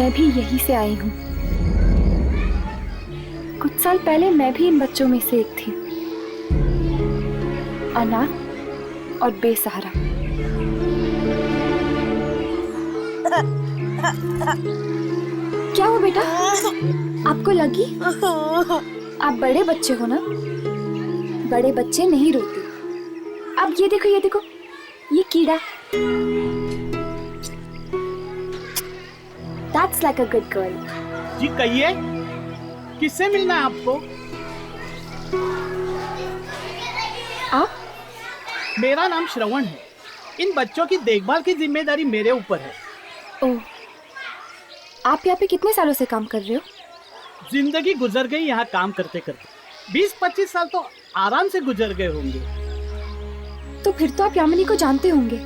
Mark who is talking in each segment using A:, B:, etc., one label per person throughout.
A: मैं भी यहीं से आई हूँ। कुछ साल पहले मैं भी इन बच्चों में से एक थी, अनाथ और बेसहारा। क्या हुआ बेटा, आपको लगी? आप बड़े बच्चे हो ना, बड़े बच्चे नहीं रोते। अब ये देखो, ये देखो, ये कीड़ा। That's like a good girl.
B: जी कहिए, किससे मिलना है आपको?
A: आप?
B: मेरा नाम श्रवण है। इन बच्चों की देखभाल की जिम्मेदारी मेरे ऊपर है।
A: ओह, आप यहाँ पे कितने सालों से काम कर रहे हो?
B: जिंदगी गुजर गई यहाँ काम करते करते। 20-25 साल तो आराम से गुजर गए होंगे।
A: तो फिर तो आप यामिनी को जानते होंगे।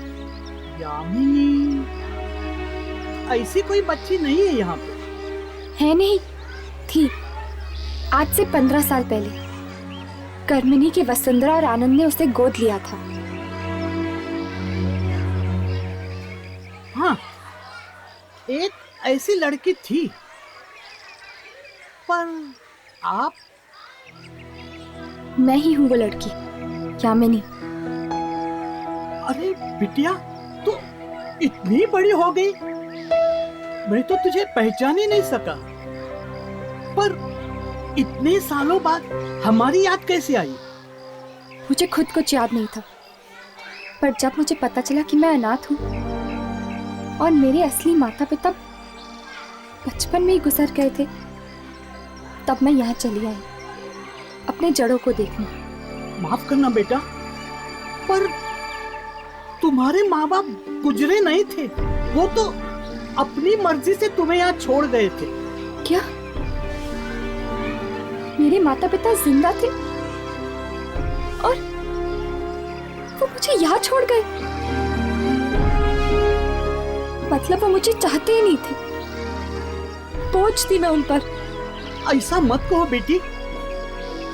B: यामिनी? ऐसी कोई बच्ची नहीं है यहाँ पे।
A: है नहीं, थी। आज से 15 साल पहले कर्मिनी के वसुंधरा और आनंद ने उसे गोद लिया था।
B: हाँ, एक ऐसी लड़की थी। पर आप?
A: मैं ही हूँ वो लड़की, यामिनी।
B: अरे बिटिया, तू इतनी बड़ी हो गई, मैं तो तुझे पहचान ही नहीं सका। पर इतने सालों बाद हमारी याद कैसे आई?
A: मुझे खुद कुछ याद नहीं था, पर जब मुझे पता चला कि मैं अनाथ हूँ और मेरे असली माता पिता बचपन में ही गुजर गए थे, तब मैं यहाँ चली आई अपने जड़ों को देखने।
B: माफ करना बेटा, पर तुम्हारे माँ बाप गुजरे नहीं थे। वो तो अपनी मर्जी से तुम्हें यहाँ छोड़ गए थे।
A: क्या मेरे माता पिता जिंदा थे और वो मुझे यहाँ छोड़ गए? मतलब वो मुझे चाहते ही नहीं थे, बोझ थी मैं उन पर।
B: ऐसा मत कहो बेटी,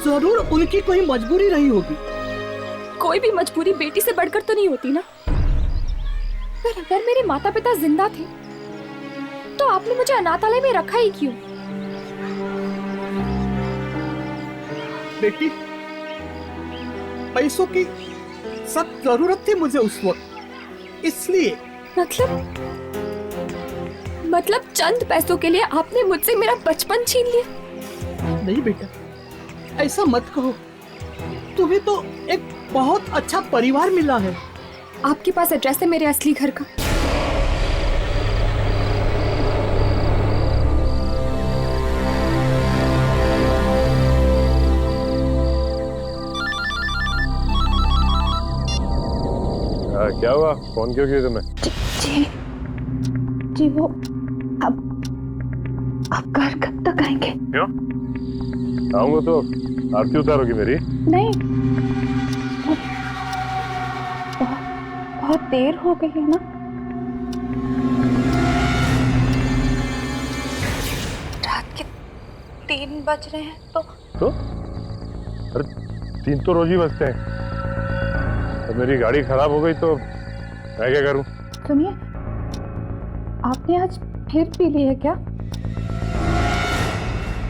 B: जरूर उनकी कोई मजबूरी रही होगी।
A: कोई भी मजबूरी बेटी से बढ़कर तो नहीं होती ना। पर अगर मेरे माता पिता जिंदा थे तो आपने मुझे अनाथालय में रखा ही क्यों?
B: बेटी, पैसों की सख्त जरूरत थी मुझे उस वक्त, इसलिए।
A: मतलब चंद पैसों के लिए आपने मुझसे मेरा बचपन छीन लिया?
B: नहीं बेटा, ऐसा मत कहो। तुम्हें तो एक बहुत अच्छा परिवार मिला है।
A: आपके पास एड्रेस है मेरे असली घर का?
C: क्या हुआ? फोन क्यों किया तुम्हें?
A: जी वो अब घर कब तक आएंगे?
C: क्यों? आऊंगा तो आरती उतारोगी मेरी?
A: नहीं, बहुत देर हो गई है ना। रात के 3 बज रहे हैं तो?
C: अरे 3 तो रोज ही बजते हैं। अब मेरी गाड़ी खराब हो गई तो मैं क्या करूं?
A: सुनिए, आपने आज फिर पी ली है क्या?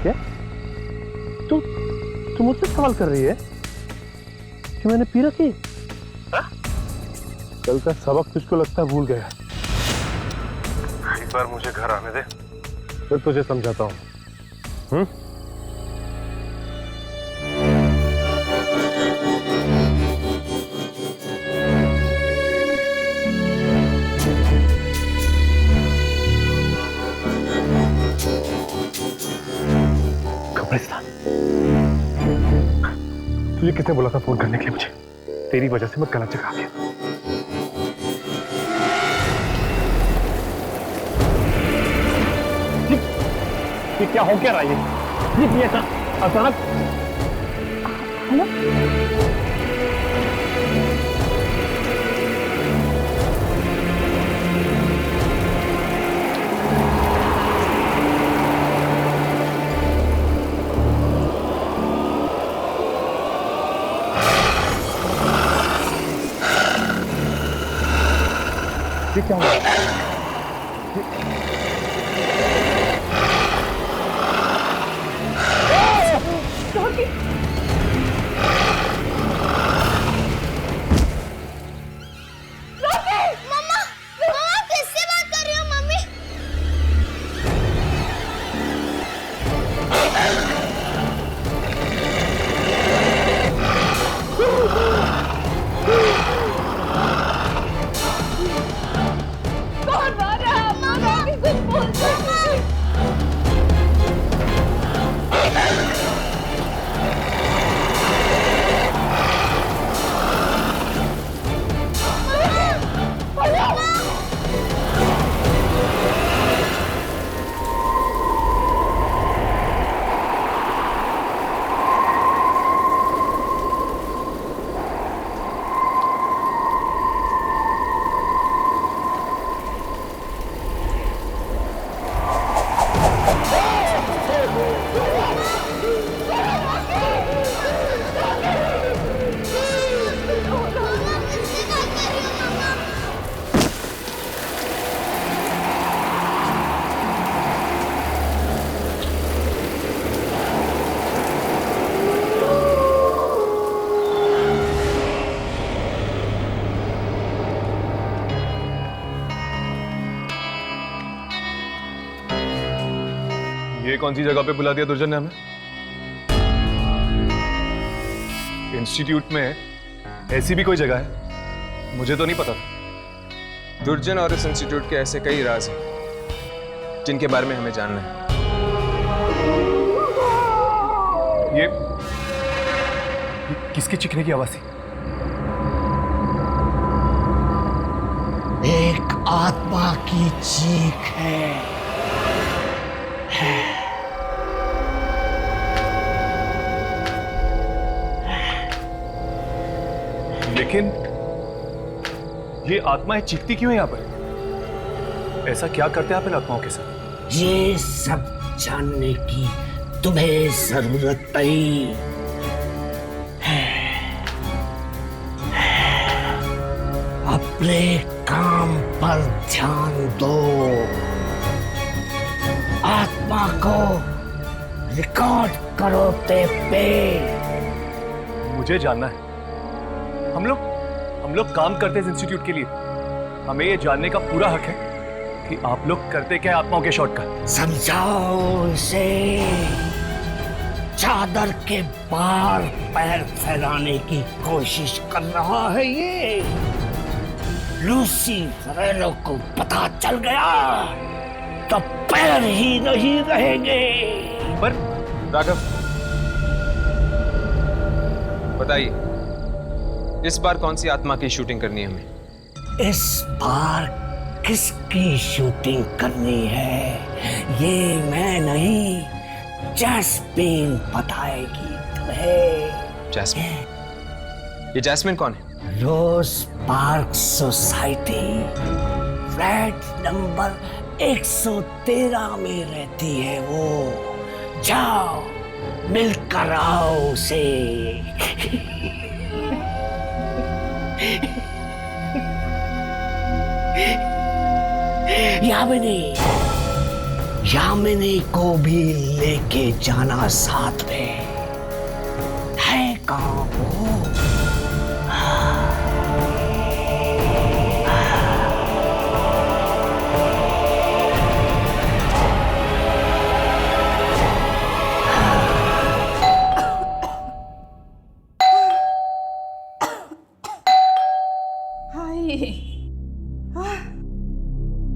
C: क्या? तू मुझसे सवाल कर रही है कि मैंने पी रखी? कल का सबक तुझको लगता है भूल गया। एक बार मुझे घर आने दे, फिर तुझे समझाता हूँ। तुझे किसने बोला था फोन करने के लिए मुझे? तेरी वजह से मैं गलत जगह आ गया। ये क्या हो क्या रहा है? ये अचानक।
A: हेलो,
C: ये क्या हुआ?
D: ये कौन सी जगह पे बुला दिया दुर्जन ने हमें? इंस्टीट्यूट में ऐसी भी कोई जगह है? मुझे तो नहीं पता था।
E: दुर्जन और इस इंस्टीट्यूट के ऐसे कई राज हैं जिनके बारे में हमें जानना है।
D: ये किसकी चीखने की आवाज थी?
B: एक आत्मा की चीख है।
D: लेकिन ये आत्माएं चीखती क्यों है यहाँ पर? ऐसा क्या करते हैं आप इन आत्माओं के साथ?
B: ये सब जानने की तुम्हें जरूरत नहीं है। अपने काम पर ध्यान दो। आत्मा को रिकॉर्ड करो टेप पे।
D: मुझे जानना है। हम लोग काम करते हैं इस इंस्टीट्यूट के लिए। हमें ये जानने का पूरा हक है कि आप लोग करते क्या है आत्माओं के शॉट का।
B: समझाओ इसे। चादर के बाहर पैर फैलाने की कोशिश कर रहा है ये। लूसी फरेलो को पता चल गया तो पैर ही नहीं रहेंगे।
D: पर
E: राघव, बताइए इस बार कौन सी आत्मा की शूटिंग करनी है हमें?
B: इस बार किसकी शूटिंग करनी है ये मैं नहीं, जैस्मिन बताएगी तुम्हें।
E: जैस्मिन? ये जैस्मिन कौन है?
B: रोज पार्क सोसाइटी फ्लैट नंबर 113 में रहती है वो। जाओ मिलकर आओ उसे। यामिनी को भी लेके जाना साथ में। है कहाँ वो?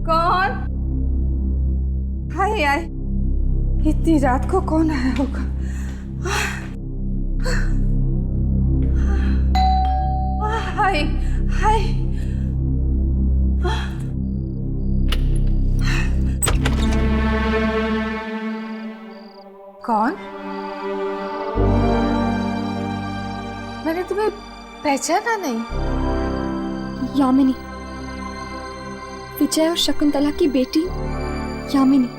F: कौन? हाय हाय, इतनी रात को कौन आया होगा? हाय हाय, कौन? मैंने तुम्हें पहचाना नहीं।
A: यामिनी, विजय और शकुंतला की बेटी यामिनी।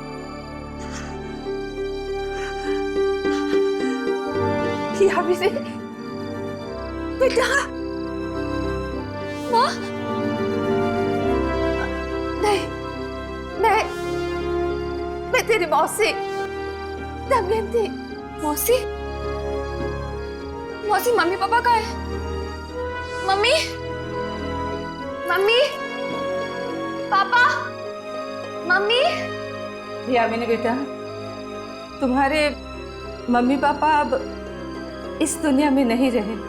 F: यामिनी बेटा।
A: माँ,
F: नहीं, मैं तेरी मौसी दमयंती।
A: मौसी? मौसी, मम्मी पापा कहाँ है? मम्मी, मम्मी, पापा, मम्मी।
F: यामिनी बेटा, तुम्हारे मम्मी पापा अब इस दुनिया में नहीं रहे।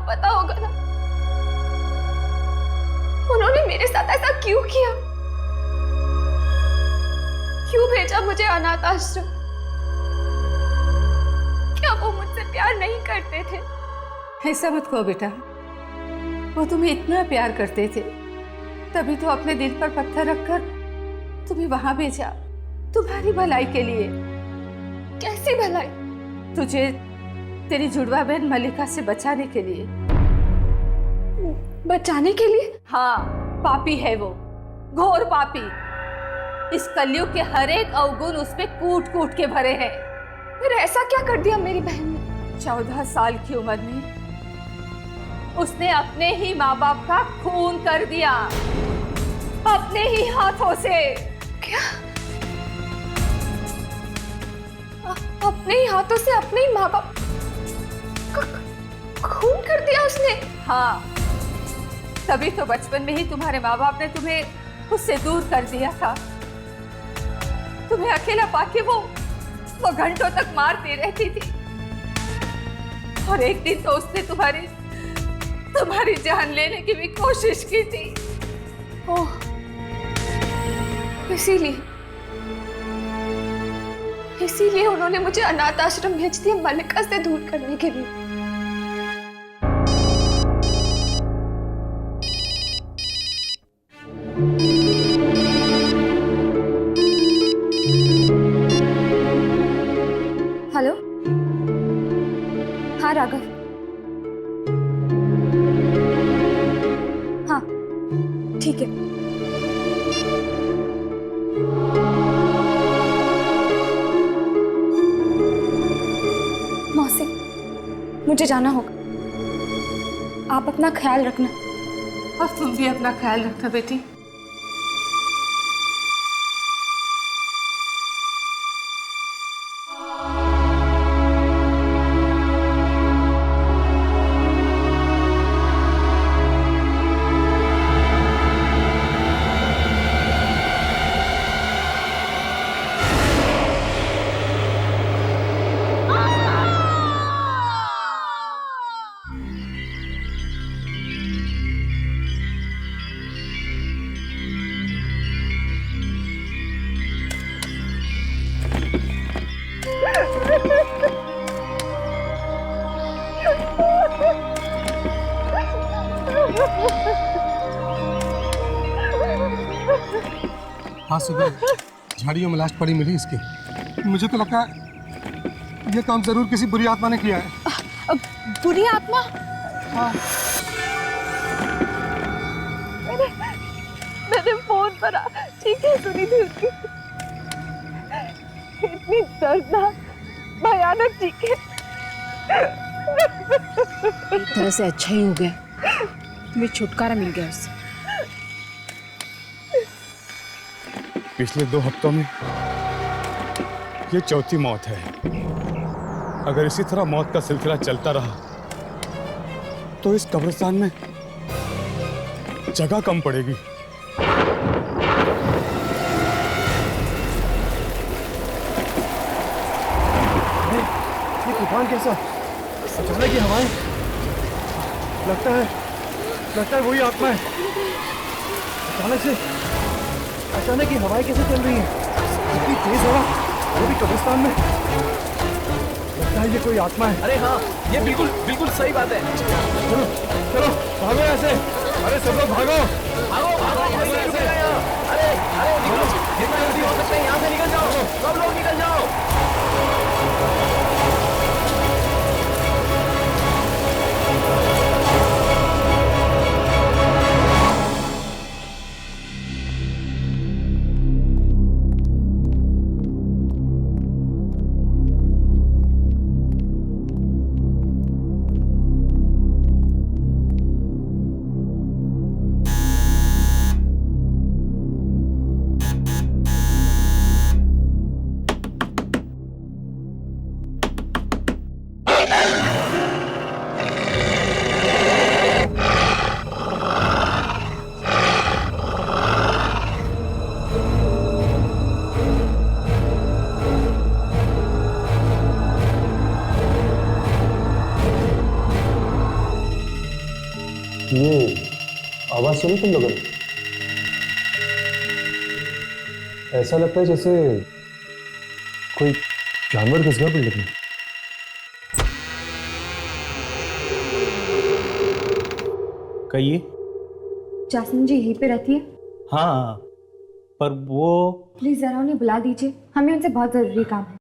A: पता होगा ना उन्होंने मेरे साथ ऐसा क्यों किया, क्यों भेजा मुझे अनाथ आश्रम? क्या वो मुझसे प्यार नहीं करते थे?
F: ऐसा मत कहो बेटा, वो तुम्हें इतना प्यार करते थे तभी तो अपने दिल पर पत्थर रखकर तुम्हें वहां भेजा, तुम्हारी भलाई के लिए।
A: कैसी भलाई?
F: तुझे तेरी जुड़वा बहन मलिका से बचाने के लिए।
A: बचाने के लिए?
F: हाँ, पापी है वो, घोर पापी। इस कलयुग के हर एक अवगुण उसमें कूट कूट के भरे हैं।
A: फिर ऐसा क्या कर दिया मेरी बहन ने?
F: 14 साल की उम्र में उसने अपने ही माँ बाप का खून कर दिया, अपने ही हाथों से।
A: क्या? अपने ही हाथों से अपने ही माँ बाप का खून कर दिया उसने?
F: हाँ, तभी तो बचपन में ही तुम्हारे माँ बाप ने तुम्हें उससे दूर कर दिया था। तुम्हें अकेला पाके वो घंटों तक मारती रहती थी, और एक दिन तो उसने तुम्हारी जान लेने की भी कोशिश की थी।
A: ओह, इसीलिए उन्होंने मुझे अनाथ आश्रम भेज दिया मल्लिका से दूर करने के लिए। हेलो, हाँ राघव, हाँ ठीक है। मौसी, मुझे जाना होगा, आप अपना ख्याल रखना।
F: और तुम भी अपना ख्याल रखना बेटी।
C: हाँ, सुबह झाड़ियों में लाश पड़ी मिली इसकी। मुझे तो लगता है ये काम जरूर किसी बुरी आत्मा ने किया है।
A: बुरी आत्मा?
C: हाँ।
A: मैंने फोन पर चीखें सुनी थी उसकी, इतनी दर्दनाक भयानक चीखें।
G: एक तरह से अच्छा ही हो गया, तुम्हें छुटकारा मिल गया उससे।
H: पिछले 2 हफ्तों में ये चौथी मौत है। अगर इसी तरह मौत का सिलसिला चलता रहा तो इस कब्रिस्तान में जगह कम पड़ेगी।
C: ये तूफान कैसा? अचानक की हवाएं, लगता है वही आत्मा है। अचानक की हवाएं कैसे चल रही हैं? इतनी तेज हवा, वो भी कब्रिस्तान में। लगता है ये कोई आत्मा है।
D: अरे हाँ, ये बिल्कुल सही बात है।
C: चलो भागो ऐसे। अरे सब लोग भागो।
D: भागो ऐसे। अरे निकलो, जितना जल्दी हो सकता है यहाँ से निकल जाओ। सब लोग निकल जाओ।
C: ये आवाज सुनी तुम लोगों ने? ऐसा लगता है जैसे कोई जानवर घुस गया बिल्डिंग में।
B: कहिए।
A: जासमीन जी यहीं पे रहती है?
B: हाँ, पर वो
A: प्लीज जरा उन्हें बुला दीजिए, हमें उनसे बहुत जरूरी काम है।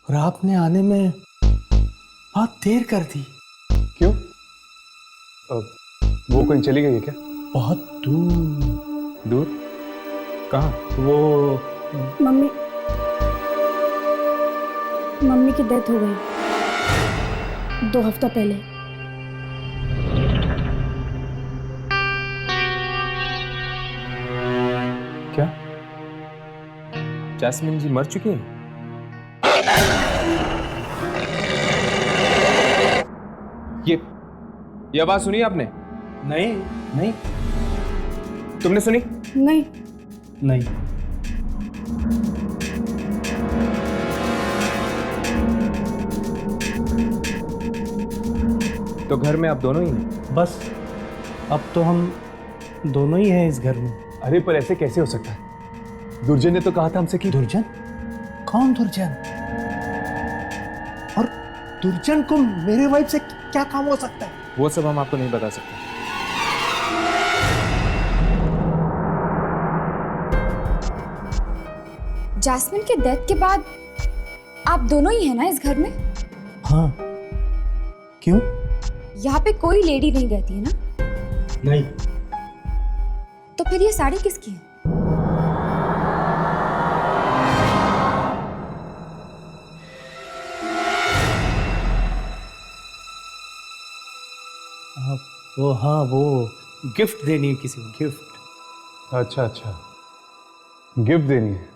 B: और आपने आने में बहुत देर कर दी।
C: क्यों? वो कहीं चली गई है क्या?
B: बहुत दूर।
E: कहाँ?
B: वो
G: मम्मी मम्मी की डेथ हो गई 2 हफ्ता पहले।
E: क्या जैस्मिन जी मर चुकी हैं? ये आवाज सुनी आपने?
B: नहीं नहीं
E: तुमने सुनी?
G: नहीं,
B: नहीं।
E: तो घर में आप दोनों ही हैं?
B: बस अब तो हम दोनों ही हैं इस घर में।
D: अरे पर ऐसे कैसे हो सकता है? दुर्जन ने तो कहा था हमसे कि
B: दुर्जन? कौन दुर्जन? और दुर्जन को मेरे वाइफ से क्या काम हो सकता है?
E: वो सब हम आपको नहीं बता सकते।
A: जैस्मिन के डेथ के बाद आप दोनों ही हैं ना इस घर में?
B: हाँ। क्यों?
A: यहाँ पे कोई लेडी नहीं रहती है ना?
B: नहीं।
A: तो फिर ये साड़ी किसकी है?
B: वो गिफ्ट देनी है किसी को, गिफ्ट।
D: अच्छा अच्छा, गिफ्ट देनी है।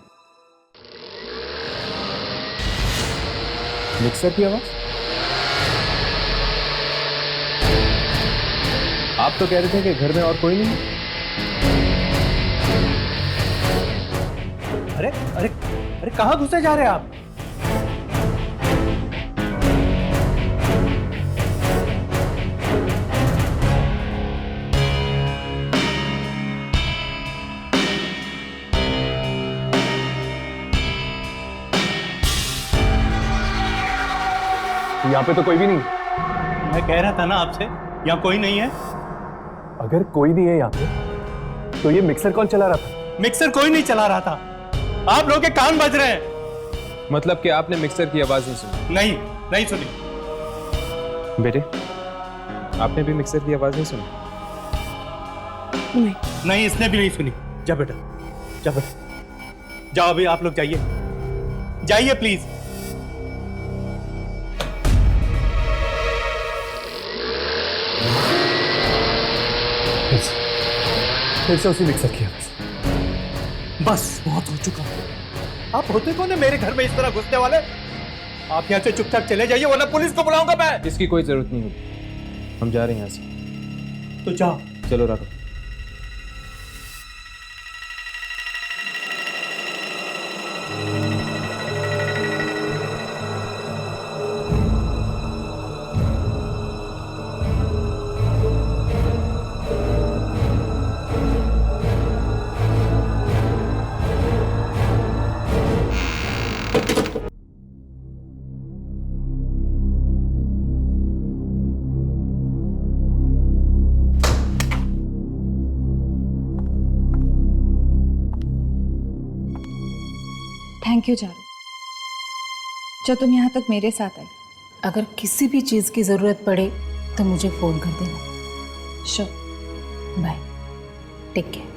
E: मिक्सर की आवाज? आप तो कह रहे थे कि घर में और कोई नहीं है।
B: अरे अरे अरे कहाँ घुसे जा रहे हैं आप?
D: यहाँ पे तो कोई भी नहीं।
B: मैं कह रहा था ना आपसे, यहाँ कोई नहीं है।
D: अगर कोई नहीं है यहाँ पे तो ये मिक्सर कौन चला रहा था?
B: मिक्सर कोई नहीं चला रहा था, आप लोगों के कान बज रहे हैं।
E: मतलब कि आपने मिक्सर की आवाज नहीं सुनी?
B: नहीं, नहीं सुनी।
E: बेटे, आपने भी मिक्सर की आवाज नहीं सुनी?
G: नहीं,
B: नहीं, इसने भी नहीं सुनी। जा बेटा, जा बेटा, जाओ अभी आप लोग जाइए, जाइए प्लीज।
D: फिर से उसी मिक्सर की आवाज।
B: बस बहुत हो चुका। आप होते कौन है मेरे घर में इस तरह घुसने वाले? आप यहाँ से चुपचाप चले जाइए वरना पुलिस को बुलाऊंगा मैं।
E: इसकी कोई जरूरत नहीं होगी, हम जा रहे हैं यहाँ से।
B: तो जाओ।
E: चलो राघव।
F: थैंक यू चारू, जो तुम यहाँ तक मेरे साथ आई।
G: अगर किसी भी चीज़ की ज़रूरत पड़े तो मुझे फ़ोन कर देना।
F: Sure.
G: Bye, take care.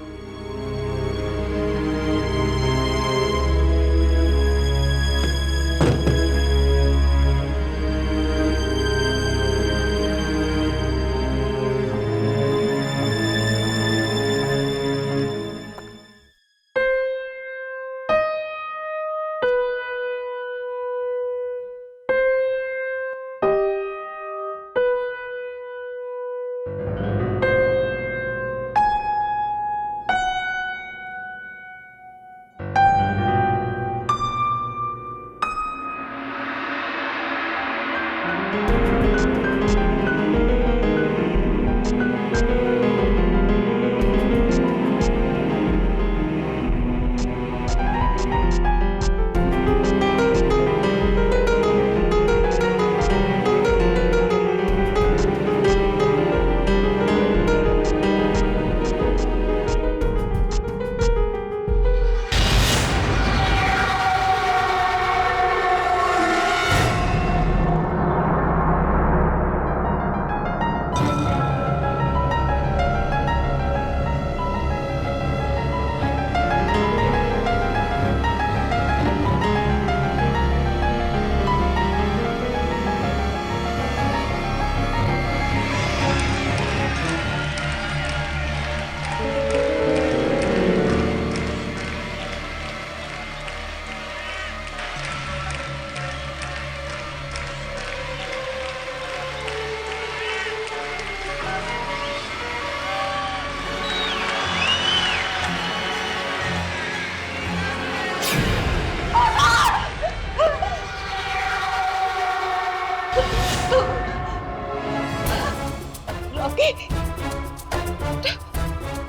F: Rocky,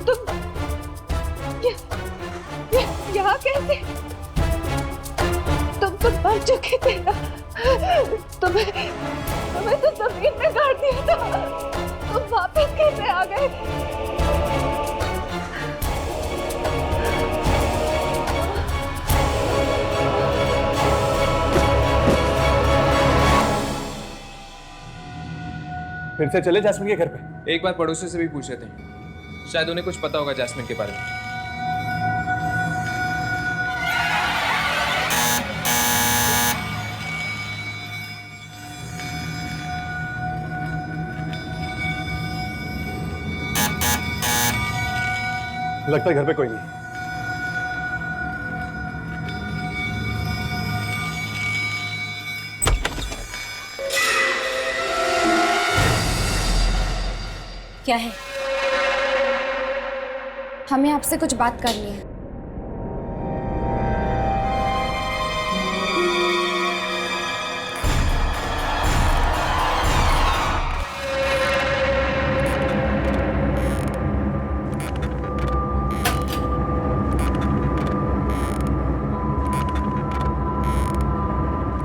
F: तुम यहाँ कैसे? तुम तो मर चुके थे ना। तुम्हें तो जमीन में गाड़ दिया था। तुम वापस कैसे आ गए?
D: फिर से चले जैस्मिन के घर पे?
E: एक बार पड़ोसी से भी पूछ लेते हैं, शायद उन्हें कुछ पता होगा जैस्मिन के बारे में।
D: लगता है घर पे कोई नहीं।
A: क्या है? हमें आपसे कुछ बात करनी है।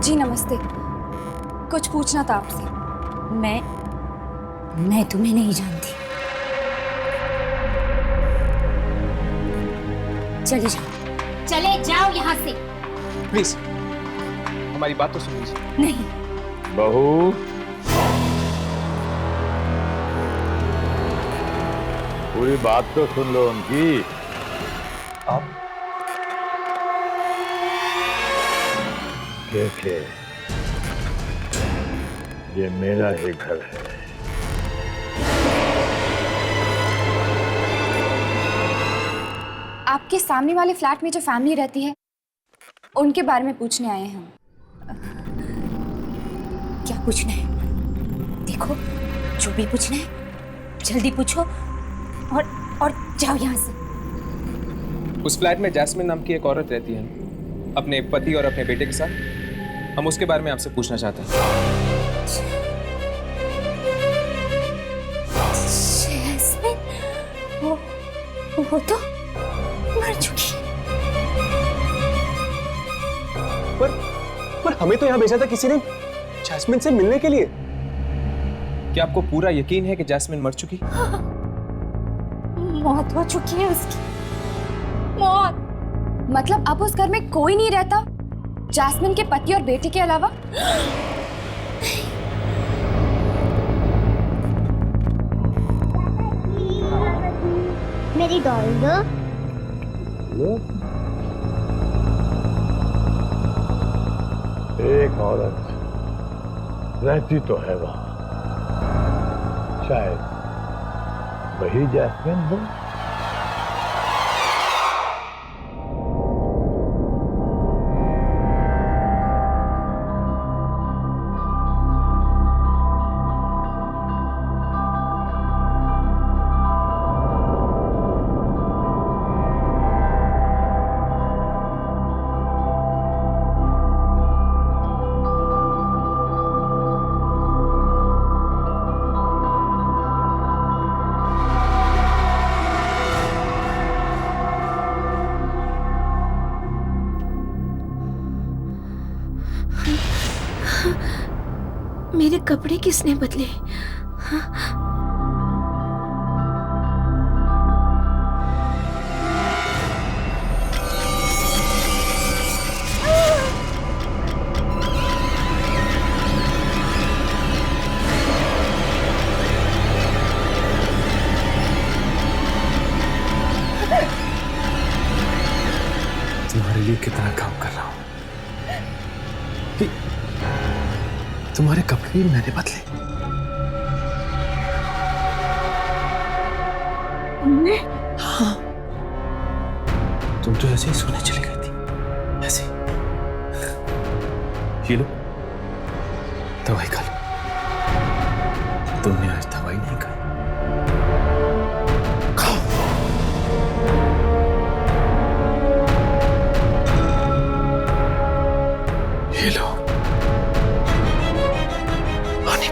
A: जी नमस्ते, कुछ पूछना था आपसे।
G: मैं तुम्हें नहीं जानती। चले जाओ यहाँ से।
E: प्लीज हमारी बात तो सुन लीजिए।
G: नहीं,
I: बहू, पूरी बात तो सुन लो उनकी।
D: आप
I: देखे, ये मेरा ही घर है।
A: आपके सामने वाले फ्लैट में जो फैमिली रहती है उनके बारे में पूछने आए हैं हम।
G: क्या पूछना है? देखो, जो भी पूछना है जल्दी पूछो और जाओ यहाँ से।
E: उस फ्लैट में जैस्मिन नाम की एक औरत रहती है, अपने पति और अपने बेटे के साथ। हम उसके बारे में आपसे पूछना चाहते हैं।
G: जैस्मिन, वो तो मर चुकी।
D: पर हमें तो यहाँ भेजा था किसी ने जैस्मिन से मिलने के लिए।
E: क्या आपको पूरा यकीन है कि जैस्मिन मर चुकी?
G: मौत हो चुकी है उसकी। मौत
A: मतलब अब उस घर में कोई नहीं रहता जैस्मिन के पति और बेटे के अलावा?
J: मेरी डॉल दो।
I: एक औरत रहती तो है वहां, शायद वही जैस्मिन हो।
J: मेरे कपड़े किसने बदले?
D: तुम्हारे लिए कितना काम कर रहा हूं। तुम्हारे कपड़े भी मैंने बदले।
J: तुमने?
D: हाँ, तुम तो ऐसे ही सोने चली गई थी, ऐसे। ये लो, दवाई खा लो। तुमने आज दवाई नहीं खाई। खाओ। ये लो, पानी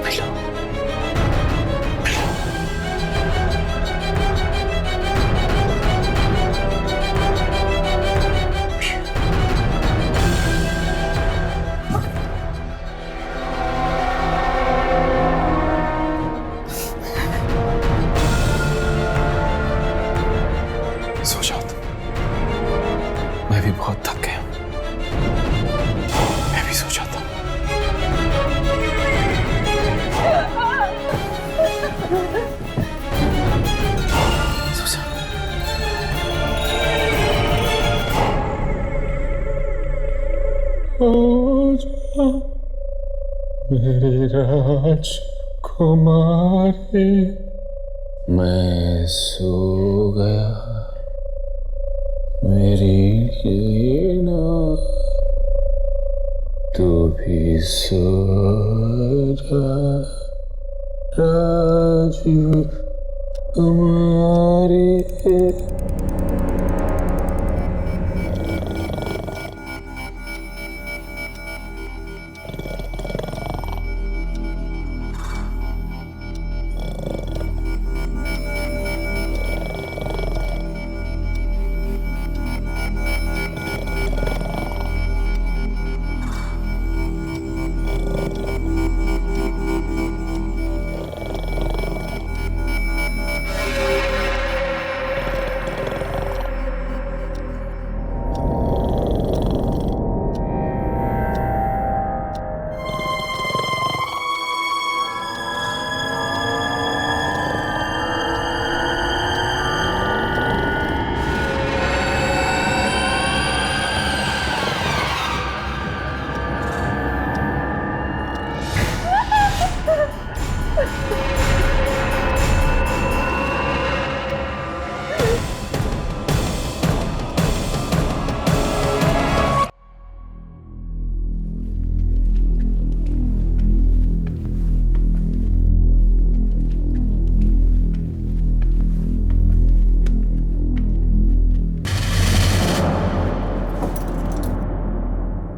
H: मेरी राजकुमारी।
E: मैं सो गया मेरी लीना, तू भी सो जा राजकुमारी।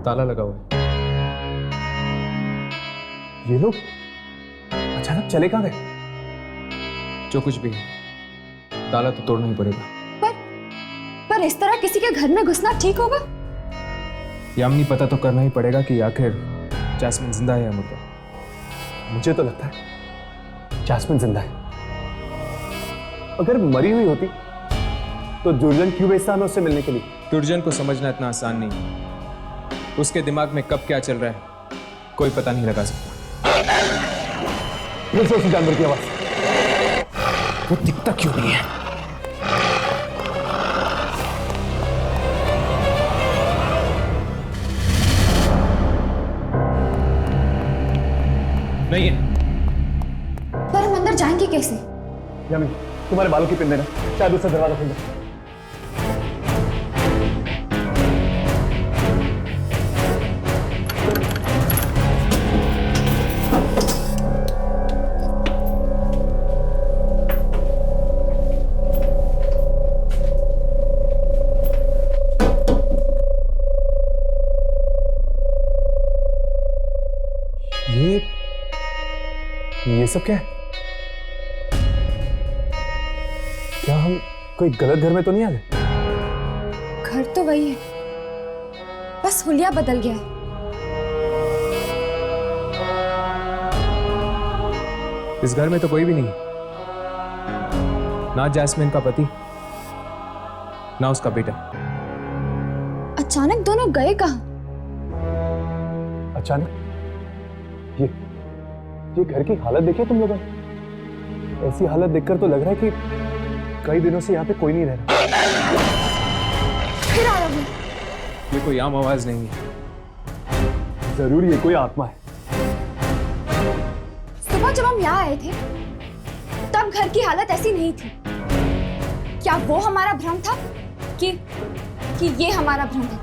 E: ताला लगा हुआ है।
D: ये लोग अचानक चले कहाँ गए?
E: जो कुछ भी है, ताला तो तोड़ना ही पड़ेगा।
A: पर इस तरह किसी के घर में घुसना ठीक होगा?
E: यामिनी, पता तो करना ही पड़ेगा कि आखिर जैस्मिन जिंदा है या मुर्दा।
D: मुझे तो लगता है जैस्मिन जिंदा है। अगर मरी हुई होती तो दुर्जन क्यों भेजता हमें उससे मिलने के लिए?
E: दुर्जन को समझना इतना आसान नहीं है। उसके दिमाग में कब क्या चल रहा है कोई पता नहीं लगा सकता।
D: फिर से उस जानवर की आवाज। वो दिखता क्यों नहीं है?
E: नहीं है।
A: पर हम अंदर जाएंगे कैसे?
D: यामिनी, तुम्हारे बालों की पिन देना, शायद उससे दरवाजा खुल जाए। ये सब क्या है? क्या हम कोई गलत घर में तो नहीं आ गए?
A: घर तो वही है, बस हुलिया बदल गया है।
E: इस घर में तो कोई भी नहीं, ना जैस्मिन का पति ना उसका बेटा।
A: अचानक दोनों गए कहाँ?
D: अचानक? ये घर की हालत देखिए तुम लोगों ने। ऐसी हालत देखकर तो लग रहा है कि कई दिनों से यहाँ पे कोई नहीं रह रहा।
A: फिर आ रहा हूँ।
E: ये कोई आम आवाज नहीं है।
D: जरूर ये कोई आत्मा है।
A: सुबह जब हम यहाँ आए थे तब घर की हालत ऐसी नहीं थी। क्या वो हमारा भ्रम था कि ये हमारा भ्रम है?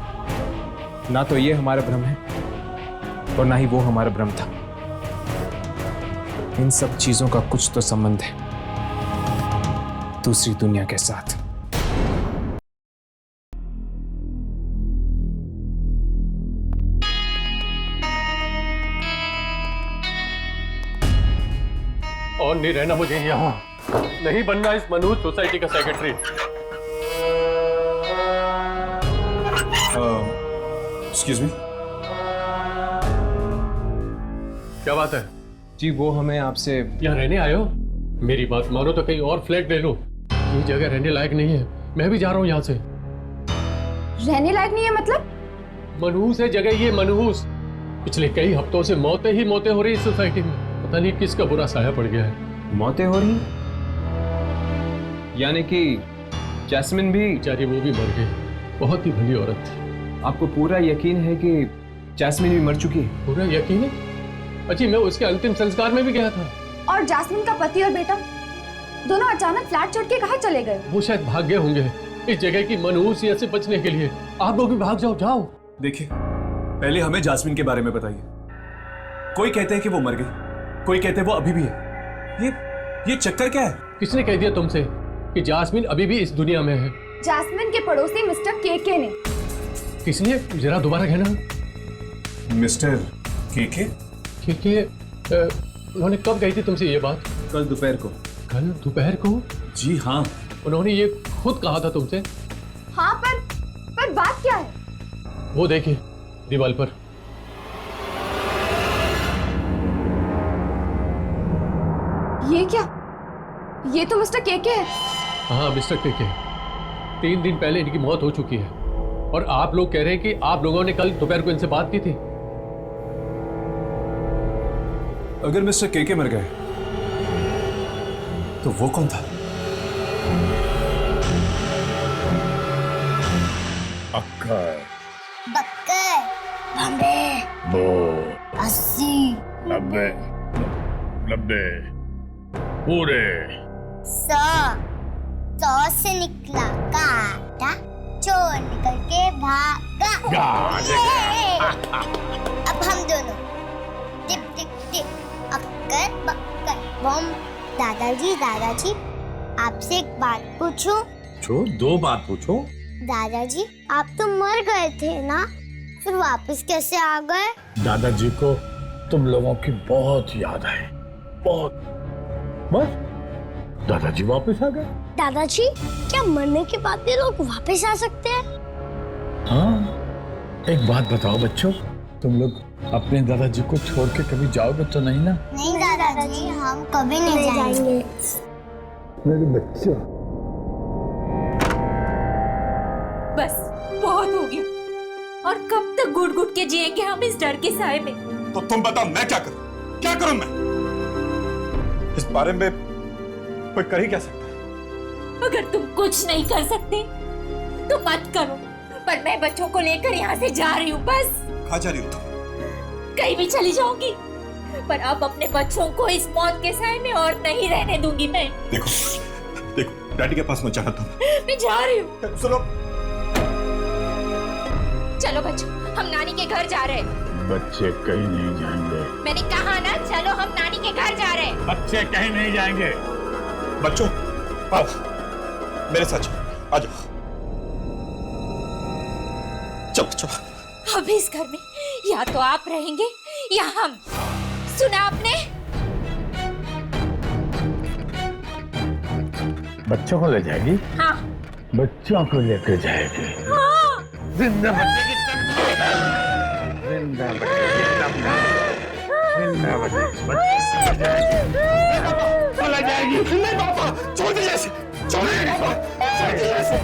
E: ना तो ये हमारा भ्रम है और ना ही वो हमारा भ्रम था। इन सब चीजों का कुछ तो संबंध है दूसरी दुनिया के साथ।
I: और नहीं रहना मुझे यहाँ, नहीं बनना इस मनहूस सोसाइटी का सेक्रेटरी।
E: Excuse me.
I: क्या बात है?
E: जी वो हमें आपसे
I: यहाँ रहने आए हो? मेरी बात मानो तो कहीं और फ्लैट ले लो। ये जगह रहने लायक नहीं है। मैं भी जा रहा हूँ यहाँ से।
A: रहने लायक नहीं है मतलब?
I: मनहूस है जगह ये, मनहूस। पिछले कई हफ्तों से मौतें ही मौतें हो रही इस सोसाइटी में। पता नहीं किसका बुरा साया पड़ गया है।
E: मौतें हो रही? यानी कि जैस्मिन भी?
I: बेचारी वो भी मर गई। बहुत ही भली औरत थी।
E: आपको पूरा यकीन है कि जैस्मिन भी मर चुकी है।
I: पूरा यकीन है? अच्छी मैं उसके अंतिम संस्कार में भी गया था।
A: और जैस्मिन का पति और बेटा दोनों अचानक फ्लैट छोड़ के कहाँ चले गए?
I: वो शायद भाग गए होंगे इस जगह की मनहूसियत से बचने के लिए। आप लोग भी भाग जाओ। जाओ।
D: देखिए, पहले हमें जास्मिन के बारे में बताइए। कोई कहते हैं कि वो मर गई, कोई कहते हैं वो अभी भी है। ये चक्कर क्या है?
I: किसने कह दिया तुमसे कि जास्मिन अभी भी इस दुनिया में है?
A: जैस्मिन के पड़ोसी मिस्टर केके ने।
I: किसने? जरा दोबारा कहना।
D: मिस्टर केके?
I: केके उन्होंने कब कही थी तुमसे ये बात?
E: कल दोपहर को।
I: कल दोपहर को?
D: जी हाँ,
I: उन्होंने ये खुद कहा था तुमसे?
A: हाँ, पर बात क्या है?
I: वो देखिए दीवार पर।
A: ये क्या? ये तो मिस्टर केके है।
I: हाँ, मिस्टर केके। 3 दिन पहले इनकी मौत हो चुकी है और आप लोग कह रहे हैं कि आप लोगों ने कल दोपहर को इनसे बात की थी।
D: अगर मिस्टर केके मर गए तो वो कौन था?
H: अक्कर,
K: बक्कर, बम्बे,
H: बो,
K: 80,
H: 90, 90, पूरे
K: 100 से निकला काटा, चोर निकल के भागा। अब हम दोनों टिप टिप टिप, अक्कर बक्कर बम। दादाजी आपसे एक बात पूछूं?
H: पूछो, 2 बात पूछो।
K: दादाजी आप तो मर गए थे ना, फिर वापस कैसे आ गए?
H: दादाजी को तुम लोगों की बहुत याद है, बहुत। बस दादाजी वापस आ गए।
K: दादाजी क्या मरने के बाद भी लोग वापस आ सकते हैं?
H: हाँ, एक बात बताओ बच्चों, तुम लोग अपने दादाजी को छोड़ के कभी जाओगे तो नहीं ना?
K: नहीं दादाजी, हम कभी नहीं जाएंगे।
H: मेरे बच्चों।
G: बस बहुत हो गया। और कब तक घुट घुट के जिएंगे हम इस डर के साए में?
H: तो तुम बताओ मैं क्या करूं? क्या करूं मैं? इस बारे में कोई कर ही क्या सकता है?
G: अगर तुम कुछ नहीं कर सकते तो मत करो, पर मैं बच्चों को लेकर यहाँ से जा रही हूँ। बस।
H: कहाँ जा रही हो तुम?
G: कहीं भी चली जाऊंगी, पर अब अपने बच्चों को इस मौत के साए में और नहीं रहने दूंगी मैं।
H: देखो डैडी के पास मत जाना तुम।
G: मैं जा रही हूँ।
H: सुनो,
G: चलो बच्चों, हम नानी के घर जा रहे हैं।
H: बच्चे कहीं नहीं जाएंगे।
G: मैंने कहा ना, चलो हम नानी के घर जा रहे हैं।
H: बच्चे कहीं नहीं जाएंगे। बच्चों आओ मेरे साथ आ जाओ। चलो चलो।
G: अब इस घर में या तो आप रहेंगे या हम। सुना आपने?
H: बच्चों को ले जाएगी?
G: हाँ।
H: बच्चों को लेकर जाएगी?
G: हाँ।
H: जिंदा बच्चे की जिंदा बच्चे की जिंदा बच्चे चला जाएगी। नहीं पापा, छोड़ दीजिए इसे, छोड़ दीजिए इसे।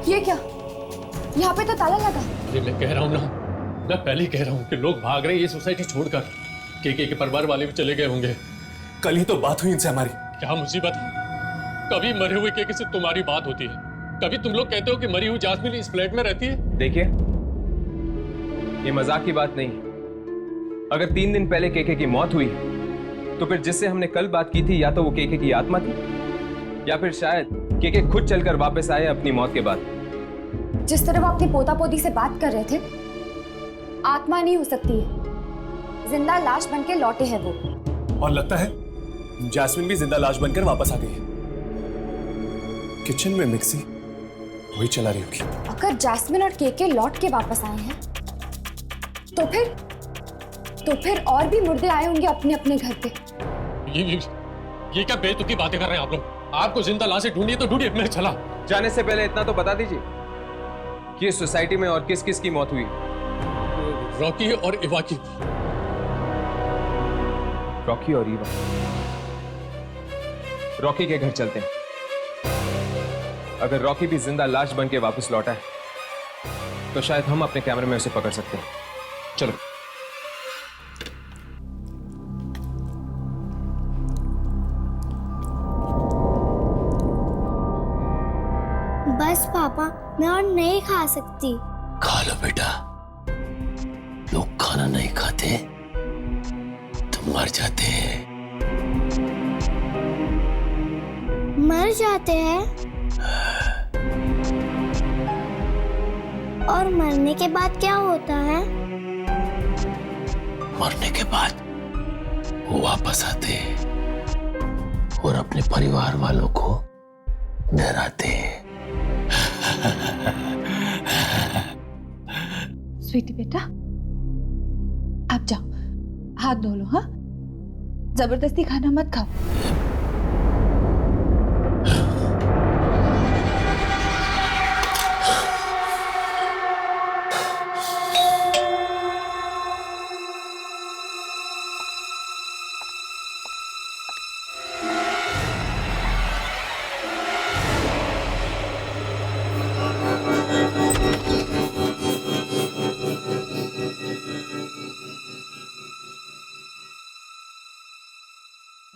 A: ये क्या? यहाँ पे तो ताला लगा।
I: ये मैं कह रहा हूँ ना, मैं पहले ही कह रहा हूँ कि लोग भाग रहे हैं ये सोसाइटी छोड़कर। केके के परिवार वाले भी चले गए होंगे।
D: कल ही तो बात हुई इनसे हमारी।
I: क्या मुसीबत है? कभी मरे हुए केके से तुम्हारी बात होती है, कभी तुम लोग कहते हो कि मरी हुई जास्मिन इस फ्लैट में रहती है।
E: देखिए, ये मजाक की बात नहीं। अगर 3 दिन पहले केके की मौत हुई तो फिर जिससे हमने कल बात की थी या तो वो केके की आत्मा थी या फिर शायद केके खुद चलकर वापस आए अपनी मौत के बाद।
A: जिस तरह वो अपनी पोता पोती से बात कर रहे थे, आत्मा नहीं हो सकती है, जिंदा लाश बनके लौटे हैं वो।
D: और लगता है जैस्मिन भी जिंदा लाश बनकर वापस आ गई है। किचन में मिक्सी वही चला रही होगी।
A: अगर जैस्मिन और केके लौट के वापस आए हैं तो फिर और भी मुर्दे आए होंगे अपने अपने घर पे।
I: ये क्या बेतुकी बातें कर रहे हैं आप लोग? आपको जिंदा लाशें ढूंढिए तो ढूंढिए, मैं चला।
E: जाने से पहले इतना तो बता दीजिए कि इस सोसाइटी में और किस किस की मौत हुई।
I: रॉकी और इवा की।
E: रॉकी और इवा? रॉकी के घर चलते हैं। अगर रॉकी भी जिंदा लाश बन के वापस लौटा है तो शायद हम अपने कैमरे में उसे पकड़ सकते हैं। चलो।
K: बस पापा, मैं और नहीं खा सकती।
L: खा लो बेटा, लोग खाना नहीं खाते तो मर जाते हैं।
K: मर जाते हैं? और मरने के बाद क्या होता है?
L: मरने के बाद वो वापस आते हैं और अपने परिवार वालों को डराते हैं।
F: स्वीटी बेटा, आप जाओ, हाथ धो लो। हाँ, जबरदस्ती खाना मत खाओ।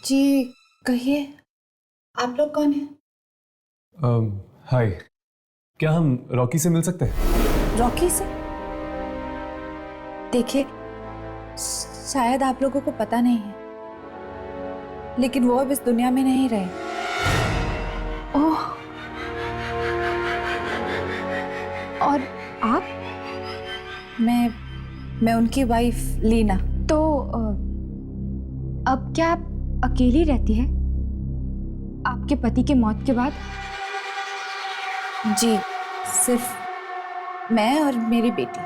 F: जी कहिए, आप लोग कौन हैं?
D: हाय, क्या हम रॉकी से मिल सकते हैं?
F: रॉकी से? देखिए, शायद आप लोगों को पता नहीं है, लेकिन वो अब इस दुनिया में नहीं रहे। ओह, और आप? मैं उनकी वाइफ लीना।
A: तो अब क्या आप अकेली रहती है आपके पति के मौत के बाद?
F: जी, सिर्फ मैं और मेरी बेटी।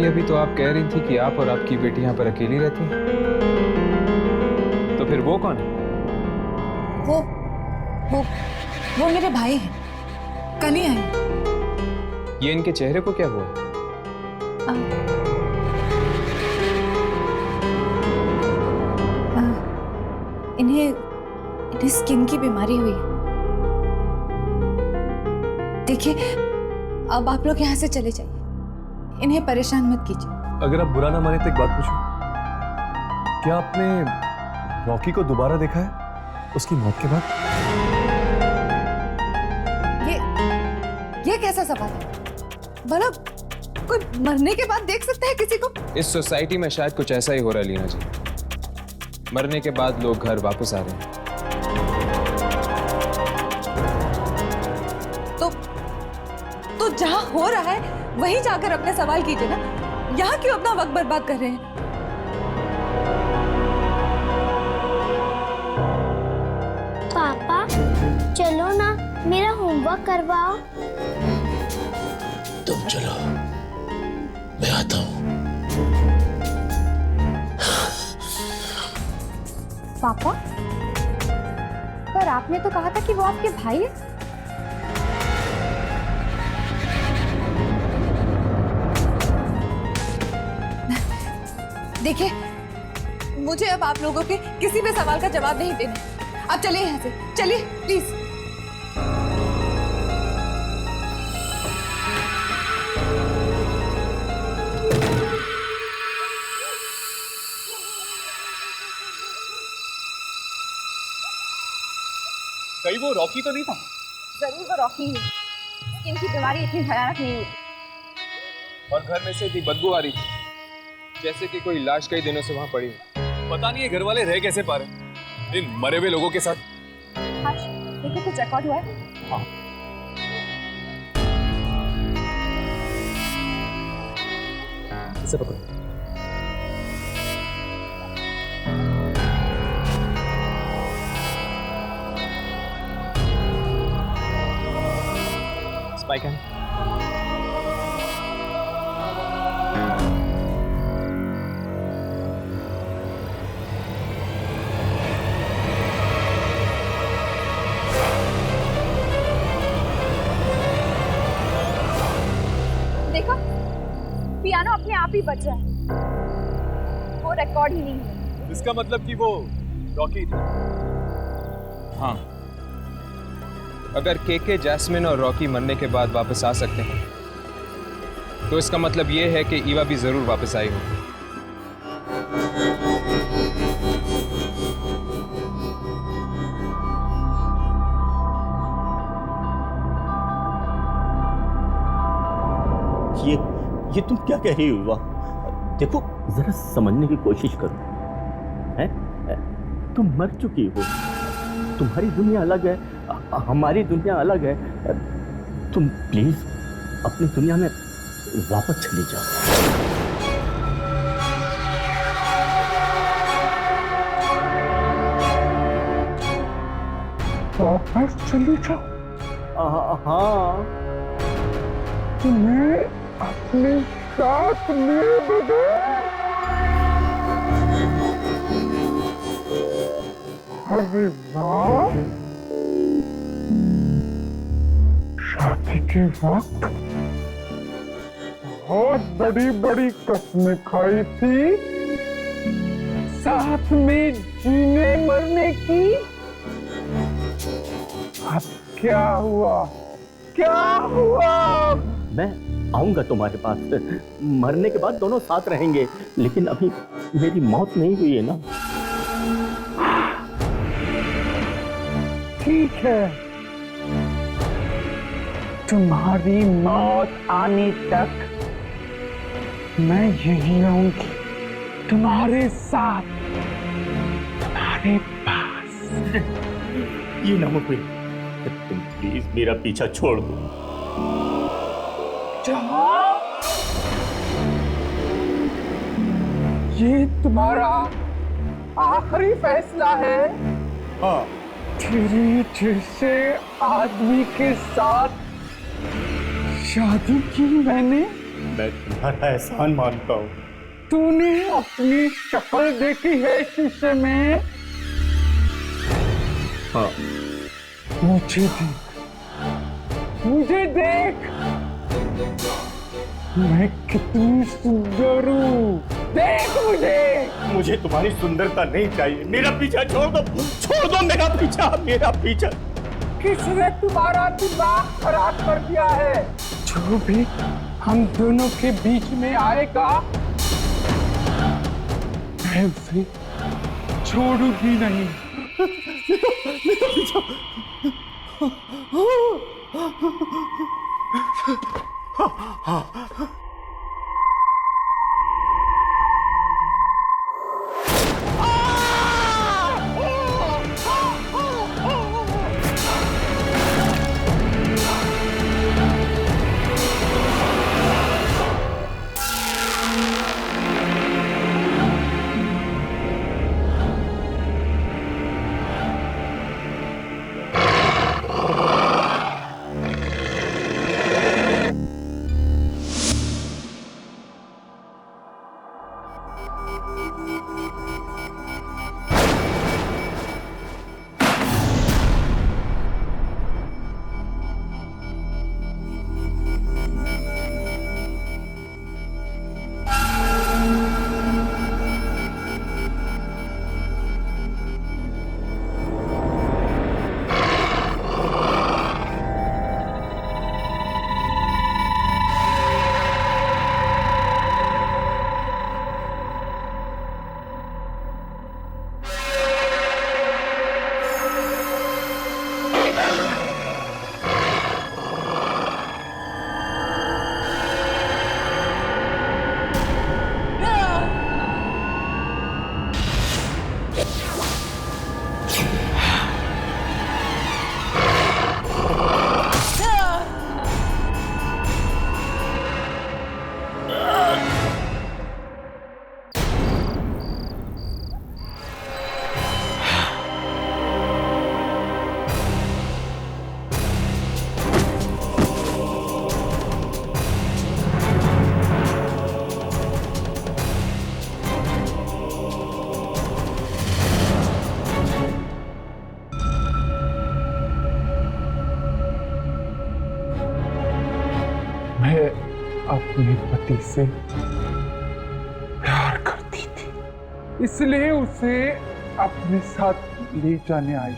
E: अभी तो आप कह रही थी कि आप और आपकी बेटी यहाँ पर अकेली रहती हैं। तो फिर वो कौन है?
F: वो मेरे भाई हैं, कल ही आए।
E: ये इनके चेहरे को क्या हुआ?
F: इन्हें स्किन की बीमारी हुई है। देखिए, अब आप लोग यहाँ से चले जाइए, इन्हें परेशान मत कीजिए।
D: अगर आप बुरा ना माने तो एक बात पूछूं, क्या आपने रॉकी को दोबारा देखा है उसकी मौत के बाद?
F: ये कैसा सवाल है? भला कोई मरने के बाद देख सकता है किसी को?
E: इस सोसाइटी में शायद कुछ ऐसा ही हो रहा है लीना जी। मरने के बाद लोग घर वापस आ रहे हैं।
F: तो जहां हो रहा है वहीं जाकर अपने सवाल कीजिए ना। यहाँ क्यों अपना वक्त बर्बाद कर रहे हैं?
K: पापा चलो ना, मेरा होमवर्क करवाओ।
L: तुम चलो, मैं आता हूँ।
A: पापा, पर आपने तो कहा था कि वो आपके भाई है।
F: देखिए, मुझे अब आप लोगों के किसी भी सवाल का जवाब नहीं देना। आप चलिए यहाँ से, चलिए प्लीज।
D: कहीं वो रॉकी तो नहीं था?
F: जरूर वो रॉकी है। इनकी बीमारी इतनी भयानक नहीं हुई।
E: और घर में से इतनी बदबू आ रही थी जैसे कि कोई लाश कई दिनों से वहां पड़ी हो।
D: पता नहीं ये घर वाले रह कैसे पा रहे इन मरे हुए लोगों के साथ।
F: देखो, कुछ रिकॉर्ड हुआ है?
D: हाँ। इसे पकड़ो। Spy cam.
A: आप ही बचा है, वो रिकॉर्ड ही नहीं है।
D: इसका मतलब कि वो रॉकी था।
E: हाँ, अगर केके, जैस्मिन और रॉकी मरने के बाद वापस आ सकते हैं तो इसका मतलब ये है कि ईवा भी जरूर वापस आई होगी।
L: ये तुम क्या कह रही हो ईवा? देखो जरा समझने की कोशिश करो। हैं? तुम मर चुकी हो, तुम्हारी दुनिया अलग है, हमारी दुनिया अलग है। तुम प्लीज अपनी दुनिया में वापस चली जाओ।
H: वापस चली जाओ?
L: हाँ,
H: तुम्हें अपने साथ ले बदो। अरे वाह, शादी के वक्त बहुत बड़ी बड़ी कस्में खाई थी, साथ में जीने मरने की। अब क्या हुआ? क्या हुआ?
L: मैं आऊंगा तुम्हारे पास, मरने के बाद दोनों साथ रहेंगे, लेकिन अभी मेरी मौत नहीं हुई है ना।
H: ठीक है, तुम्हारी मौत आने तक मैं यही रहूंगी, तुम्हारे साथ, तुम्हारे पास।
L: ये नामुमकिन, तुम प्लीज मेरा पीछा छोड़ दो।
H: ये तुम्हारा आखिरी फैसला है?
L: हाँ।
H: तेरे जैसे आदमी के साथ शादी की मैंने?
L: मैं तुम्हारा एहसान मानता हूँ।
H: तूने अपनी शक्ल देखी है शीशे में?
L: हाँ।
H: मुझे देख, मुझे देख, मैं कितनी सुंदर हूँ, देख मुझे।
L: मुझे तुम्हारी सुंदरता नहीं चाहिए, मेरा पीछा छोड़ दो, छोड़ दो मेरा पीछा, मेरा पीछा।
H: किसने तुम्हारा दिमाग खराब कर दिया है? जो भी हम दोनों के बीच में आएगा मैं उसे छोड़ूंगी नहीं।
L: मेरा पीछा।
H: मैं अपने पति से इसलिए उसे अपने साथ ले जाने आई,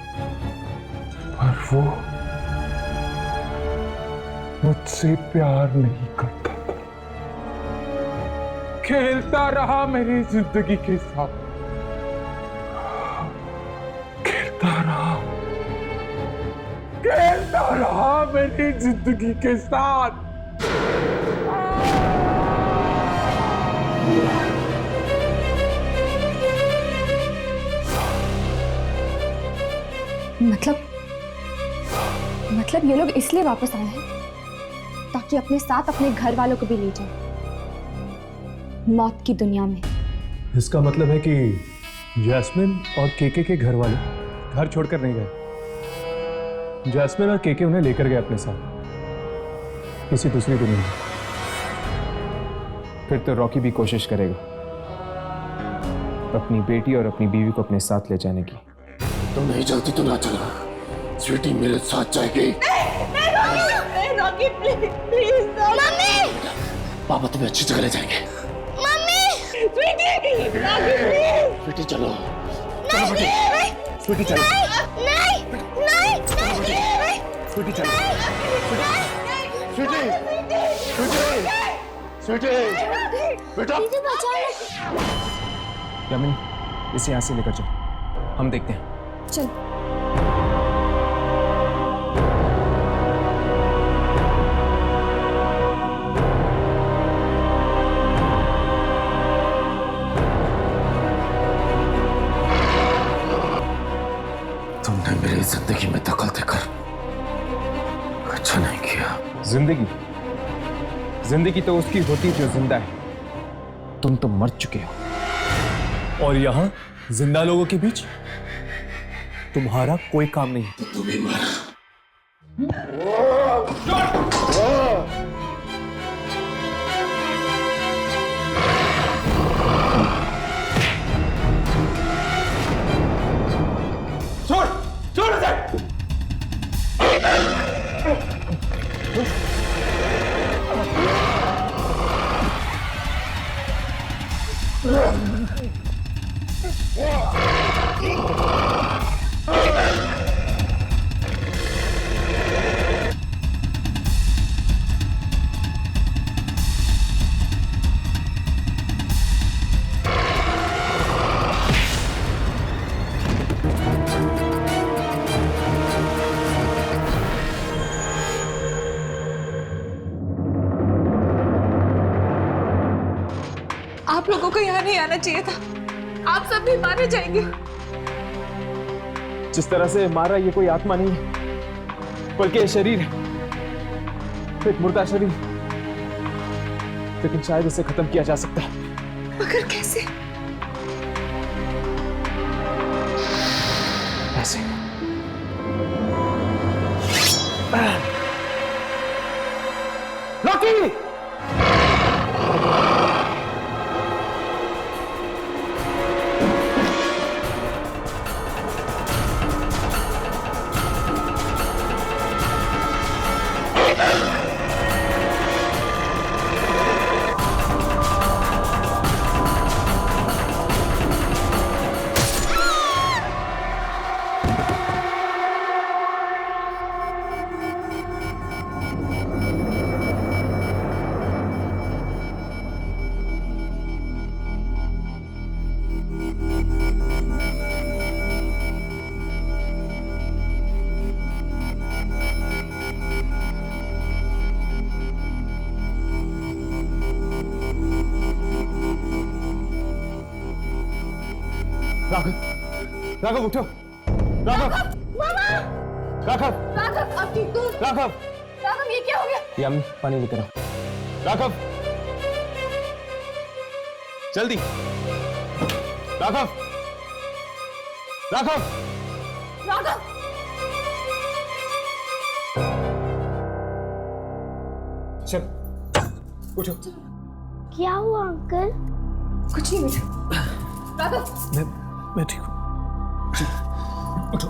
H: पर वो मुझसे प्यार नहीं करता था। खेलता रहा मेरी जिंदगी के साथ, खेलता रहा मेरी जिंदगी के साथ।
A: मतलब ये लोग इसलिए वापस आए हैं ताकि अपने साथ अपने घर वालों को भी ले जाए मौत की दुनिया में।
D: इसका मतलब है कि जैस्मिन और केके के घर वाले घर छोड़कर नहीं गए। जैस्मिन और केके उन्हें लेकर गए अपने साथ किसी दूसरी दुनिया में।
E: फिर तो रॉकी भी कोशिश करेगा अपनी बेटी और अपनी बीवी को अपने साथ ले जाने की।
H: तुम नहीं चलती तो ना चला, स्वीटी मेरे साथ जाएगी।
K: रॉकी प्लीज मम्मी,
H: पापा तुम्हें अच्छी जगह ले जाएंगे।
K: मम्मी स्वीटी,
H: स्वीटी चलो, चलो बेटी, स्वीटी चलो,
K: नहीं
H: स्वीटी चलो, स्वीटी, बेटा
E: यामिनी, इसे यहाँ से लेकर चलो, हम देखते हैं।
A: चल।
H: तुमने मेरी जिंदगी में दखल देकर अच्छा नहीं किया।
E: जिंदगी तो उसकी होती जो जिंदा है। तुम तो मर चुके हो।
D: और यहाँ जिंदा लोगों के बीच तुम्हारा कोई काम नहीं।
H: तो तू भी मर। छोड़ इसे।
F: आप लोगों को यहाँ नहीं आना चाहिए था। आप सब भी मारे जाएंगे।
E: जिस तरह से मारा ये कोई आत्मा नहीं है, बल्कि शरीर है, एक मुर्दा शरीर। लेकिन शायद इसे खत्म किया जा सकता है।
F: मगर कैसे?
E: ऐसे।
H: रॉकी!
E: राघव उठो। राघव, राघव,
F: राघव, आप ठीक हो?
E: राघव,
F: राघव, ये क्या हो गया?
E: यामिनी, पानी लेकर आओ। राघव, जल्दी। राघव, राघव,
F: राघव,
E: चल, उठो।
K: क्या हुआ अंकल?
F: कुछ नहीं बेटा। राघव,
D: मैं ठीक हूँ।
E: उठो।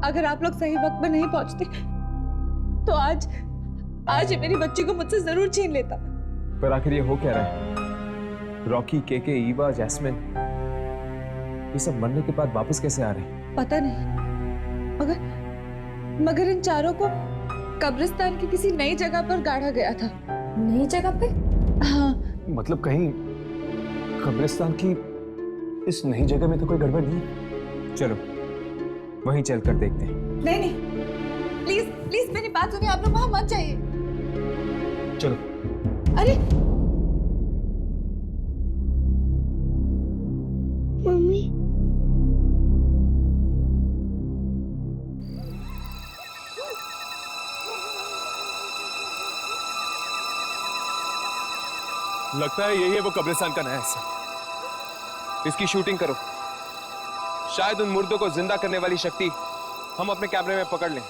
F: अगर आप लोग सही वक्त पर नहीं पहुंचते तो आज ये मेरी बच्ची को मुझसे जरूर छीन लेता।
E: पर आखिर ये हो क्या रहा है? रॉकी, केके, ईवा, जैस्मिन, ये सब मरने के बाद वापस कैसे आ रहे हैं?
M: पता नहीं, मगर इन चारों को कब्रिस्तान की किसी नई जगह पर गाड़ा गया था।
A: नई जगह पे?
M: हाँ।
D: मतलब कहीं कब्रिस्तान की इस नई जगह में तो कोई गड़बड़ नहीं?
E: चलो वहीं चलकर देखते हैं।
M: नहीं, प्लीज प्लीज मेरी बात सुनिए, आप लोग वहां मत जाइए।
D: चलो।
M: अरे
K: मम्मी,
E: लगता है यही है वो कब्रिस्तान का नया हिस्सा। इसकी शूटिंग करो, शायद उन मुर्दों को जिंदा करने वाली शक्ति हम अपने कैमरे में पकड़ लें।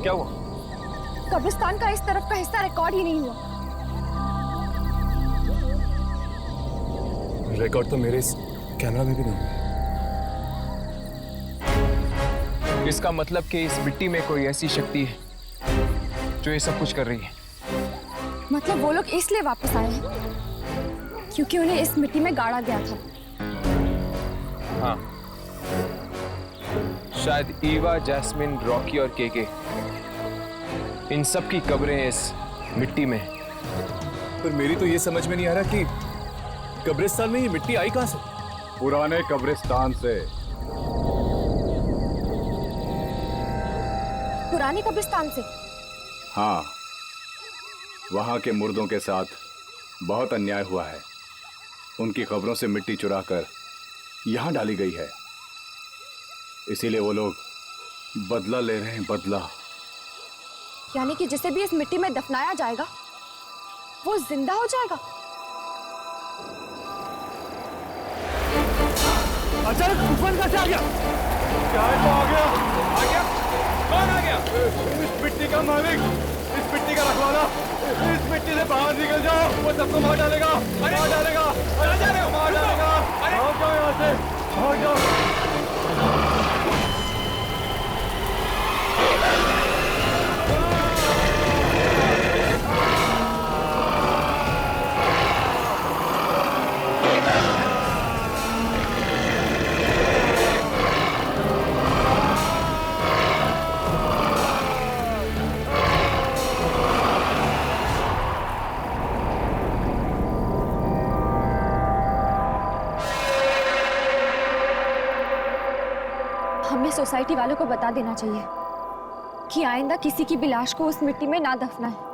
E: क्या हुआ?
A: कब्रिस्तान का इस तरफ का हिस्सा रिकॉर्ड ही नहीं हुआ।
D: रिकॉर्ड तो मेरे इस कैमरा में भी नहीं।
E: इसका मतलब कि इस मिट्टी में कोई ऐसी शक्ति है जो ये सब कुछ कर रही है।
A: मतलब वो लोग इसलिए वापस आए हैं क्योंकि उन्हें इस मिट्टी में गाड़ा गया था।
E: हाँ, शायद ईवा, जैस्मिन, रॉकी और केके, इन सब की कब्रें इस मिट्टी में।
D: पर मेरी तो ये समझ में नहीं आ रहा कि कब्रिस्तान में ये मिट्टी आई कहां से?
H: पुराने कब्रिस्तान से।
A: पुराने कब्रिस्तान से?
H: हाँ, वहां के मुर्दों के साथ बहुत अन्याय हुआ है। उनकी कब्रों से मिट्टी चुराकर यहां डाली गई है, इसीलिए वो लोग बदला ले रहे हैं, बदला।
A: यानी कि जिसे भी इस मिट्टी में दफनाया जाएगा वो जिंदा हो जाएगा।
H: अचानक तूफान कैसे आ गया? क्या है तो आ गया? आ गया? कौन आ गया? इस मिट्टी का मालिक, इस मिट्टी का रखवाला। इस मिट्टी से बाहर निकल जाओ, वो सबको मार डालेगा, मार डालेगा, मार डालेगा, मार डालेगा। भाग जाओ यहाँ से, भाग जाओ।
A: हमें सोसाइटी वालों को बता देना चाहिए कि आइंदा किसी की भी लाश को उस मिट्टी में ना दफनाएं।